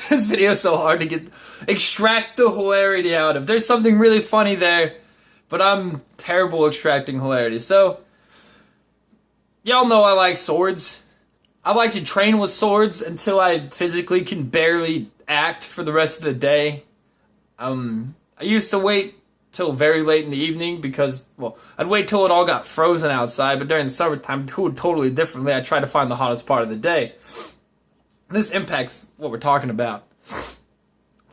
This video is so hard to extract the hilarity out of. There's something really funny there, but I'm terrible extracting hilarity. So, y'all know I like swords. I like to train with swords until I physically can barely act for the rest of the day. I used to wait till very late in the evening because, well, I'd wait till it all got frozen outside, but during the summertime, I'd do it totally differently. I try to find the hottest part of the day. This impacts what we're talking about. It's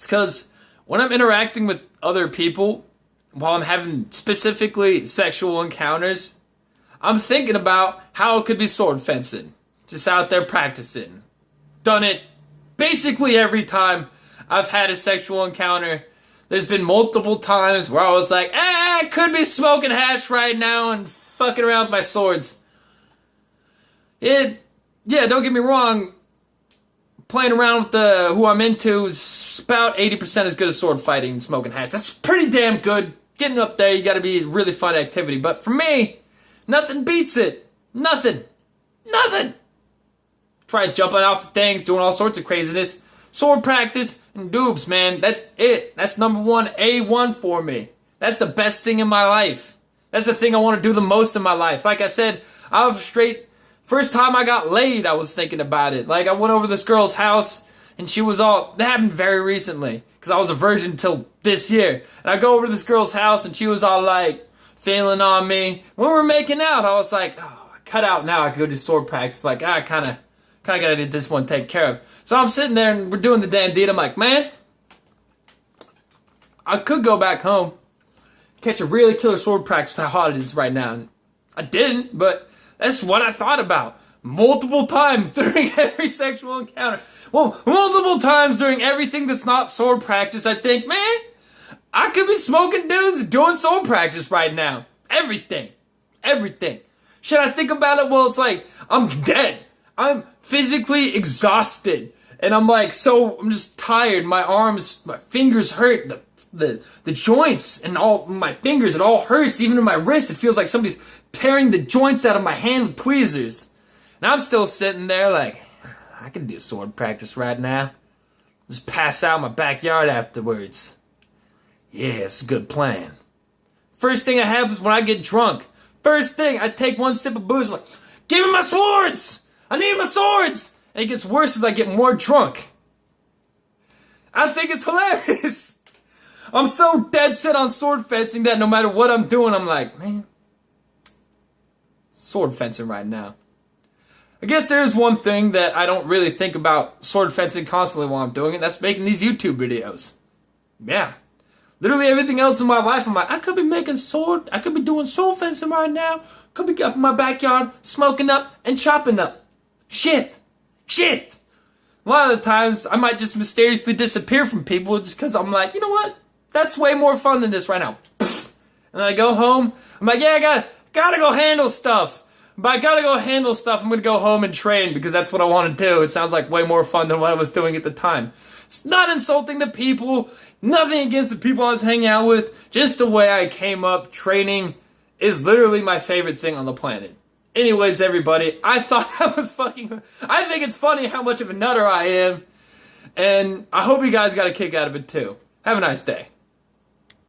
because when I'm interacting with other people, while I'm having specifically sexual encounters, I'm thinking about how it could be sword fencing. Just out there practicing. Done it basically every time I've had a sexual encounter. There's been multiple times where I was like, I could be smoking hash right now and fucking around with my swords. Yeah, don't get me wrong. Playing around with who I'm into is about 80% as good as sword fighting and smoking hash. That's pretty damn good. Getting up there, you gotta be a really fun activity. But for me, nothing beats it. Nothing. Try jumping off of things, doing all sorts of craziness. Sword practice and doobs, man. That's it. That's number one, A1 for me. That's the best thing in my life. That's the thing I want to do the most in my life. Like I said, I was straight. First time I got laid, I was thinking about it. Like, I went over to this girl's house, and she was all... That happened very recently, because I was a virgin until this year. And I go over to this girl's house, and she was all, like, feeling on me. When we were making out, I was like, oh, cut out now. I could go do sword practice. Like, I kind of gotta get this one taken care of. So I'm sitting there, and we're doing the damn deed. I'm like, man, I could go back home, catch a really killer sword practice with how hot it is right now. And I didn't, but... That's what I thought about multiple times during every sexual encounter. Well, multiple times during everything that's not sword practice, I think, man, I could be smoking dudes doing sword practice right now. Everything. Should I think about it? Well, it's like, I'm dead. I'm physically exhausted. And I'm just tired. My arms, my fingers hurt. The joints and all my fingers, it all hurts. Even in my wrist, it feels like somebody's tearing the joints out of my hand with tweezers. And I'm still sitting there like, I can do sword practice right now. Just pass out in my backyard afterwards. Yeah, it's a good plan. First thing that happens when I get drunk. First thing, I take one sip of booze, I'm like, give me my swords! I need my swords! And it gets worse as I get more drunk. I think it's hilarious. I'm so dead set on sword fencing that no matter what I'm doing, I'm like, man, sword fencing right now. I guess there is one thing that I don't really think about sword fencing constantly while I'm doing it. That's making these YouTube videos. Yeah. Literally everything else in my life, I'm like, I could be doing sword fencing right now. Could be up in my backyard, smoking up and chopping up. Shit. A lot of the times, I might just mysteriously disappear from people just because I'm like, you know what? That's way more fun than this right now. And then I go home, I'm like, yeah, I gotta go handle stuff. But I gotta go handle stuff. I'm gonna go home and train because that's what I want to do. It sounds like way more fun than what I was doing at the time. It's not insulting the people. Nothing against the people I was hanging out with. Just the way I came up. Training is literally my favorite thing on the planet. Anyways, everybody, I thought that was I think it's funny how much of a nutter I am. And I hope you guys got a kick out of it too. Have a nice day.